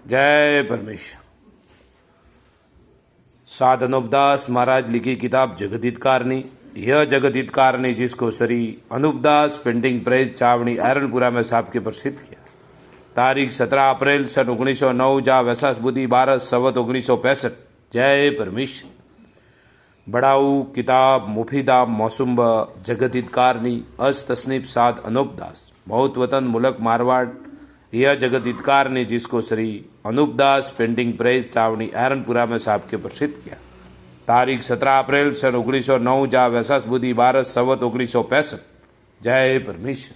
जय परमेश्वर। साध अनूपदास महाराज लिखी किताब जगदीतकारणी। यह जगदीतकारणी जिसको श्री अनूपदास पेंटिंग प्रेस छावनी आयरनपुरा में छाप के प्रसिद्ध किया। तारीख 17 अप्रैल सन 1909 जा वैसाख बुद्धि 12 संवत 1965। जय परमेश्वर। बड़ाऊ किताब मुफीदा मौसुम जगदीतकारणी अस तसनीफ साध अनूपदास बहुत वतन मुलक मारवाड़। यह जगदीतकारणी जिसको श्री अनूपदास पेंटिंग प्रेस छावनी आयरनपुरा में छाप के प्रसिद्ध किया। तारीख 17 अप्रैल सन 1909 जा वैसाख बुद्धि 12 संवत 1965। जय परमेश्वर।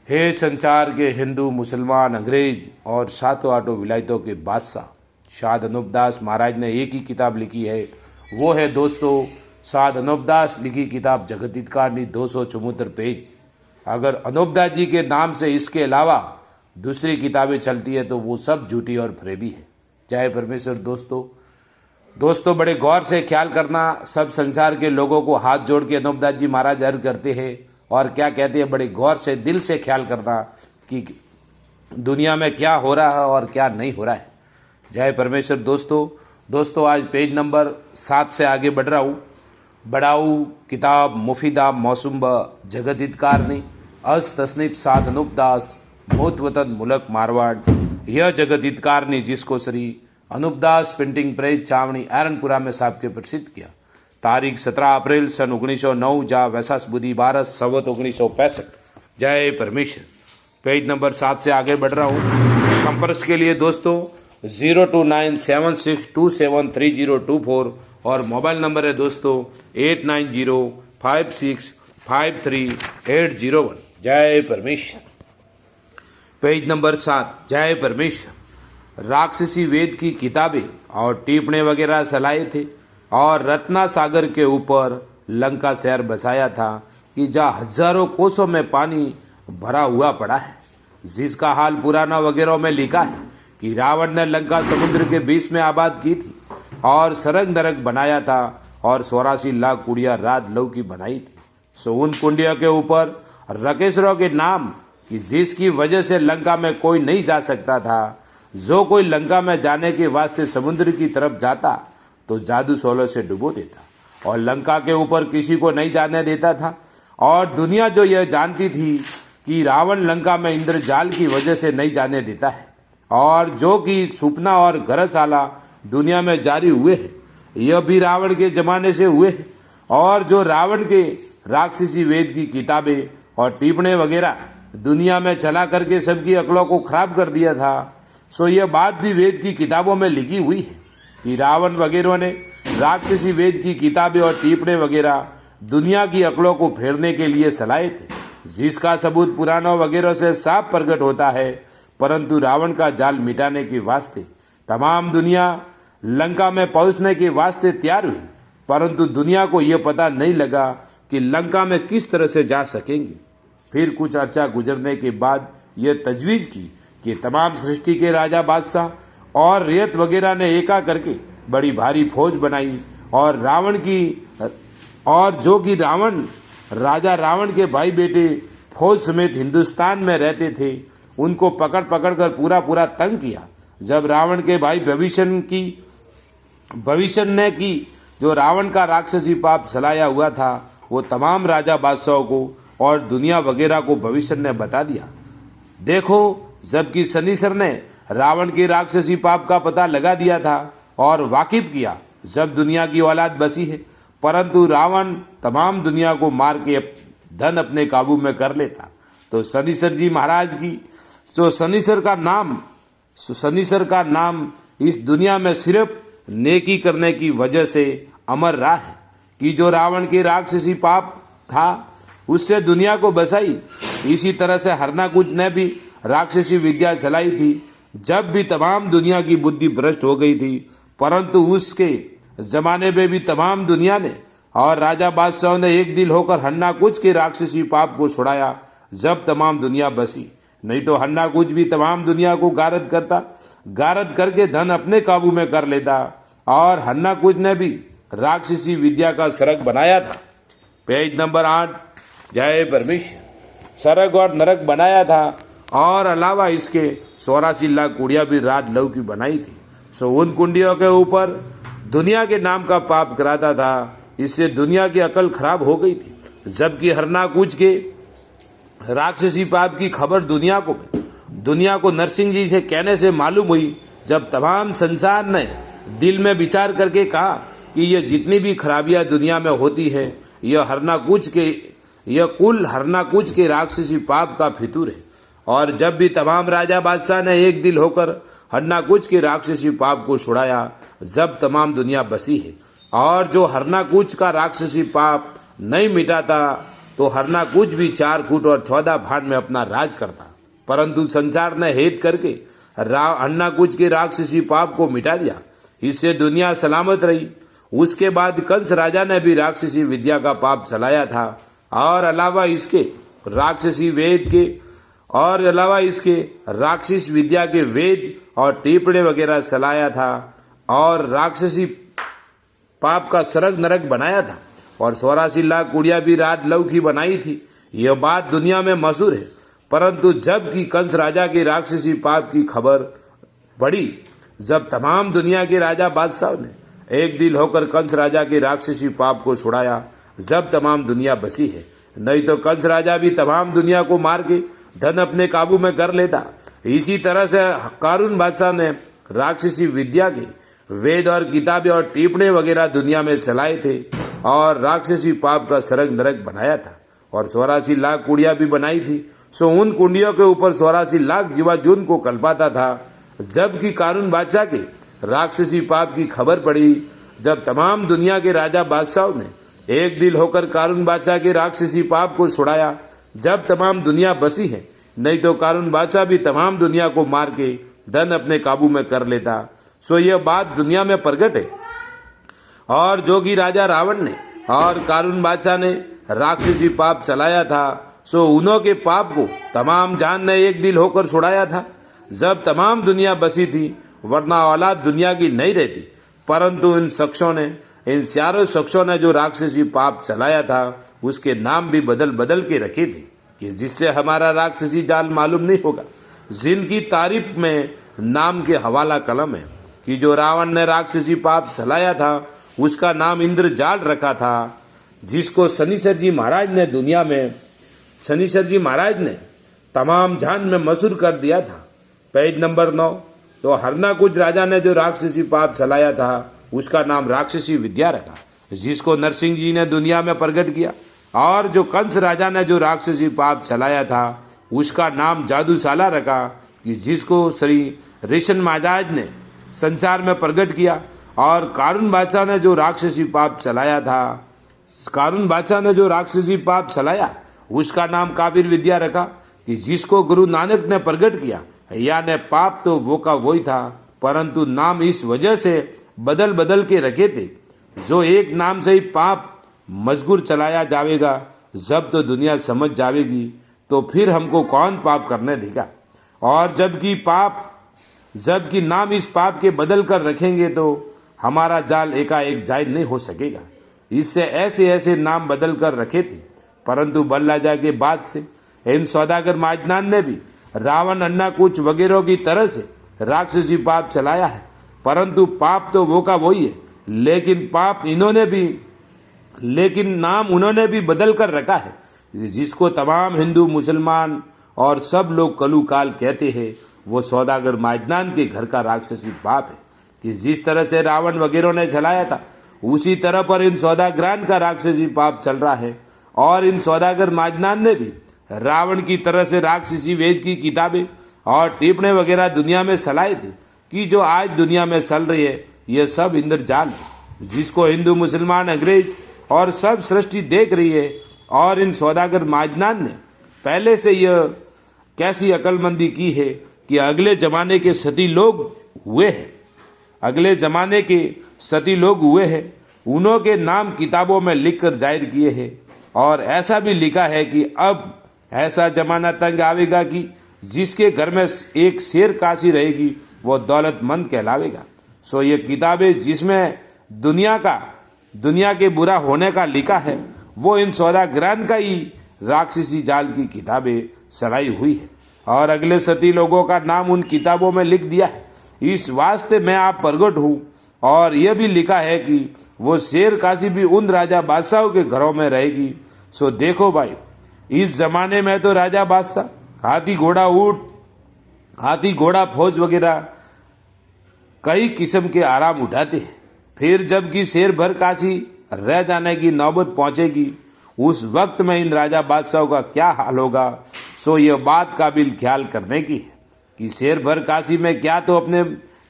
हे संसार के हिंदू मुसलमान अंग्रेज और सातों आठों विलायतों के बादशाह साध अनूपदास महाराज ने एक ही किताब लिखी है। वो है दोस्तों साध अनूपदास लिखी किताब जगदीतकारणी 274 पेज। अगर अनूपदास जी के नाम से इसके अलावा दूसरी किताबें चलती है तो वो सब झूठी और फरेबी है। जय परमेश्वर। दोस्तों बड़े गौर से ख्याल करना। सब संसार के लोगों को हाथ जोड़ के अनूपदास जी महाराज अर्ज करते हैं और क्या कहते हैं, बड़े गौर से दिल से ख्याल करना कि दुनिया में क्या हो रहा है और क्या नहीं हो रहा है। जय परमेश्वर। दोस्तों आज पेज नंबर 7 से आगे बढ़ रहा हूँ। बड़ाऊ किताब मुफीदा मौसुम जगदीतकारणी अस तसनीफ साध अनूपदास बहुत वतन मुलक मारवाड़। यह जगदीतकारणी जिसको श्री अनूपदास पेंटिंग प्रेस छावनी आयरनपुरा में छाप के प्रसिद्ध किया। तारीख 17 अप्रैल सन 1909 जा वैसाख बुद्धि 12 संवत 1965। जय परमेश्वर। पेज नंबर 7 से आगे बढ़ रहा हूँ। संपर्क के लिए दोस्तों 02976273024 और मोबाइल नंबर है दोस्तों 8905653801। जय परमेश्वर। Page number 7। जय परमेश्वर। राक्षसी वेद की किताबें और टिप्पणी वगैरह सलाए थे और रत्ना सागर के ऊपर लंका शहर बसाया था कि जहाँ हजारों कोसों में पानी भरा हुआ पड़ा है, जिसका हाल पुराना वगैरह में लिखा है कि रावण ने लंका समुद्र के बीच में आबाद की थी और सरंग दरग बनाया था और 84 लाख कुड़िया रात लव की बनाई थी। सो उन कुंडिया के ऊपर रकेश्वरों के नाम कि जिसकी वजह से लंका में कोई नहीं जा सकता था। जो कोई लंका में जाने के वास्ते समुद्र की तरफ जाता तो जादू सोलह से डुबो देता और लंका के ऊपर किसी को नहीं जाने देता था। और दुनिया जो यह जानती थी कि रावण लंका में इंद्रजाल की वजह से नहीं जाने देता है और जो कि सुपना और गरजशाला दुनिया में जारी हुए हैं, यह भी रावण के जमाने से हुए हैं। और जो रावण के राक्षसी वेद की किताबें और टिप्पणी वगैरह दुनिया में चला करके सबकी अकलों को खराब कर दिया था। सो यह बात भी वेद की किताबों में लिखी हुई है कि रावण वगैरह ने राक्षसी वेद की किताबें और टिप्पणी वगैरह दुनिया की अकलों को फेरने के लिए सलाए थे, जिसका सबूत पुराणों वगैरह से साफ प्रकट होता है। परंतु रावण का जाल मिटाने के वास्ते तमाम दुनिया लंका में पहुंचने के वास्ते तैयार हुई, परंतु दुनिया को यह पता नहीं लगा कि लंका में किस तरह से जा सकेंगे। फिर कुछ अर्चा गुजरने के बाद यह तजवीज की कि तमाम सृष्टि के राजा बादशाह और रेत वगैरह ने एका करके बड़ी भारी फौज बनाई और रावण के भाई बेटे फौज समेत हिंदुस्तान में रहते थे, उनको पकड़ पकड़ कर पूरा तंग किया। जब रावण के भाई भविष्य ने की जो रावण का राक्षसी पाप सलाया हुआ था, वो तमाम राजा बादशाहों को और दुनिया वगैरह को भविष्य ने बता दिया। देखो, जबकि शनिश्चर ने रावण के राक्षसी पाप का पता लगा दिया था और वाकिफ किया जब दुनिया की औलाद बसी है, परंतु रावण तमाम दुनिया को मार के धन अपने काबू में कर लेता। तो शनिश्चर जी महाराज की जो शनिश्चर का नाम इस दुनिया में सिर्फ नेकी करने की वजह से अमर रहा है कि जो रावण के राक्षसी पाप था उससे दुनिया को बचाई। इसी तरह से हरनाकुज ने भी राक्षसी विद्या चलाई थी जब भी तमाम दुनिया की बुद्धि भ्रष्ट हो गई थी, परंतु उसके जमाने में भी तमाम दुनिया ने और राजा बादशाहों ने एक दिल होकर हन्नाकुज के राक्षसी पाप को छुड़ाया जब तमाम दुनिया बसी। नहीं तो हन्नाकुज भी तमाम दुनिया को गारद करके धन अपने काबू में कर लेता और हन्नाकुज ने भी राक्षसी विद्या का सरक बनाया था। Page number 8। जय परमेश्वर। सरक और नरक बनाया था और अलावा इसके 84 लाख कुड़िया भी रात लव की बनाई थी। सो उन कुंडियों के ऊपर दुनिया के नाम का पाप कराता था, इससे दुनिया की अकल खराब हो गई थी। जबकि हरनाकूच के राक्षसी पाप की खबर दुनिया को नरसिंह जी से कहने से मालूम हुई, जब तमाम संसार ने दिल में विचार करके कहा कि ये जितनी भी खराबियां दुनिया में होती है, यह कुल हरनाकूच के राक्षसी पाप का फितूर है। और जब भी तमाम राजा बादशाह ने एक दिल होकर हरनाकूच के राक्षसी पाप को छुड़ाया, जब तमाम दुनिया बसी है। और जो हरनाकूच का राक्षसी पाप नहीं मिटाता तो हरनाकूच भी 4 फुट और 14 भाट में अपना राज करता। परंतु संसार ने हेत करके हरनाकूच के राक्षसी पाप को मिटा दिया, इससे दुनिया सलामत रही। उसके बाद कंस राजा ने भी राक्षसी विद्या का पाप चलाया था, और अलावा इसके राक्षस विद्या के वेद और टिप्पणी वगैरह चलाया था, और राक्षसी पाप का सरग नरक बनाया था, और 84 लाख कुड़िया भी रात लव की बनाई थी। यह बात दुनिया में मशहूर है। परंतु जब कि कंस राजा के राक्षसी पाप की खबर बढ़ी, जब तमाम दुनिया के राजा बादशाह ने एक दिल होकर कंस राजा के राक्षसी पाप को छुड़ाया, जब तमाम दुनिया बसी है। नहीं तो कंस राजा भी तमाम दुनिया को मार के धन अपने काबू में कर लेता। इसी तरह से कारून बादशाह ने राक्षसी विद्या के वेद और किताबें और टिप्पणी वगैरह दुनिया में चलाए थे, और राक्षसी पाप का सरग नरक बनाया था, और 84 लाख कुड़िया भी बनाई थी। सो उन कुंडियों के ऊपर 84 लाख जीवाजून को कल्पाता था। जबकि कारून बादशाह के राक्षसी पाप की खबर पड़ी, जब तमाम दुनिया के राजा बादशाहों ने एक दिल होकर कारून बादशाह के राक्षसी पाप को छुड़ाया, जब तमाम दुनिया बसी है। नहीं तो कारून बादशाह भी तमाम दुनिया को मार के धन अपने काबू में कर लेता। सो यह बात दुनिया में प्रकट है। और जोगी राजा रावण ने और कारून बादशाह ने राक्षसी पाप चलाया था, सो उन्हों के पाप को तमाम जान ने एक दिल होकर छुड़ाया था, जब तमाम दुनिया बसी थी, वरना औलाद दुनिया की नहीं रहती। परंतु इन चारों शख्सों ने जो राक्षसी पाप चलाया था, उसके नाम भी बदल बदल के रखे थे, कि जिससे हमारा राक्षसी जाल मालूम नहीं होगा। जिनकी तारीफ में नाम के हवाला कलम है, कि जो रावण ने राक्षसी पाप चलाया था, उसका नाम इंद्रजाल रखा था, जिसको शनिश्चर जी महाराज ने तमाम जान में मशहूर कर दिया था। Page number 9। तो हरनाकूच राजा ने जो राक्षसी पाप चलाया था, उसका नाम राक्षसी विद्या रखा, जिसको नरसिंह जी ने दुनिया में प्रकट किया। और जो कंस राजा ने जो राक्षसी पाप चलाया था, उसका नाम जादूशाला रखा, कि जिसको श्री ऋषण महाराज ने संसार में प्रकट किया। और कारून बादशाह ने जो राक्षसी पाप चलाया, उसका नाम काबिर विद्या रखा, कि जिसको गुरु नानक ने प्रकट किया। यानी पाप तो वो का वही था, परंतु नाम इस वजह से बदल बदल के रखे थे। जो एक नाम से ही पाप मजगूर चलाया जाएगा, जब तो दुनिया समझ जाएगी, तो फिर हमको कौन पाप करने देगा। और जबकि नाम इस पाप के बदल कर रखेंगे, तो हमारा जाल एकाएक जाहिर नहीं हो सकेगा। इससे ऐसे नाम बदल कर रखे थे। परंतु बल्लाजा के बाद से इन सौदागर माजनान ने भी रावण, हरनाकूच वगैरह की तरह से राक्षसी पाप चलाया है। परंतु पाप तो वो का वही है, लेकिन नाम उन्होंने भी बदल कर रखा है, जिसको तमाम हिंदू, मुसलमान और सब लोग कलू काल कहते हैं। वो सौदागर माजनान के घर का राक्षसी पाप है, कि जिस तरह से रावण वगैरह ने चलाया था, उसी तरह पर इन सौदागरान का राक्षसी पाप चल रहा है। और इन सौदागर माजनान ने भी रावण की तरह से राक्षसी वेद की किताबें और टिप्पणी वगैरह दुनिया में चलाए थे, कि जो आज दुनिया में चल रही है, ये सब इंद्रजाल है, जिसको हिंदू, मुसलमान, अंग्रेज और सब सृष्टि देख रही है। और इन सौदागर माजनान ने पहले से यह कैसी अकलमंदी की है, कि अगले जमाने के सती लोग हुए हैं, उन्हों के नाम किताबों में लिखकर जाहिर किए हैं। और ऐसा भी लिखा है कि अब ऐसा जमाना तंग आवेगा, कि जिसके घर में एक शेर काशी रहेगी, वो दौलतमंद कहलावेगा। सो ये किताबें जिसमें दुनिया के बुरा होने का लिखा है, वो इन सौदागरान का ही राक्षसी जाल की किताबें चलाई हुई है। और अगले 37 लोगों का नाम उन किताबों में लिख दिया है। इस वास्ते मैं आप प्रगट हूँ। और यह भी लिखा है कि वो शेर काशी भी उन राजा बादशाहों के घरों में रहेगी। सो देखो भाई, इस जमाने में तो राजा बादशाह हाथी घोड़ा ऊंट, हाथी घोड़ा फौज वगैरह कई किस्म के आराम उठाते हैं। फिर जबकि शेर भर काशी रह जाने की नौबत पहुंचेगी, उस वक्त में इन राजा बादशाहों का क्या हाल होगा। सो यह बात काबिल ख्याल करने की है कि शेर भर काशी में क्या तो अपने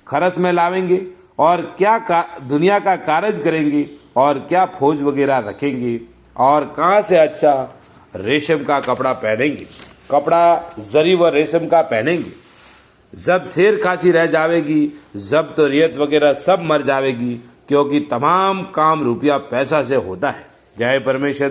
खरस में लावेंगे और क्या दुनिया का कारज करेंगे और क्या फौज वगैरह रखेंगे और कहाँ से अच्छा रेशम का कपड़ा पहनेंगे, कपड़ा जरी व रेशम का पहनेंगे। जब शेर काशी रह जावेगी, जब तो रियत वगैरह सब मर जावेगी, क्योंकि तमाम काम रुपया पैसा से होता है। जय परमेश्वर।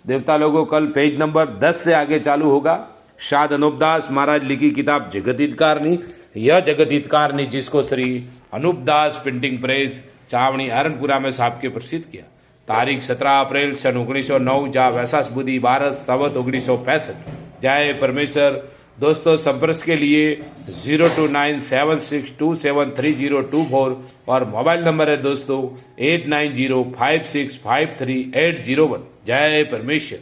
देवता लोगों कल पेज नंबर 10 से आगे चालू होगा। शाद अनूपदास महाराज लिखी किताब जगत हितकारनी। यह जगत हितकारनी जिसको श्री अनूपदास प्रिंटिंग प्रेस चावणी अरनपुरा में साहब के प्रसिद्ध किया। तारीख 17 अप्रैल सन 1909 जा वैसाख बुधि 12 संवत 1965। जय परमेश्वर। दोस्तों संपर्क के लिए 0297627302 और मोबाइल नंबर है दोस्तों 8905653801। जय परमेश्वर।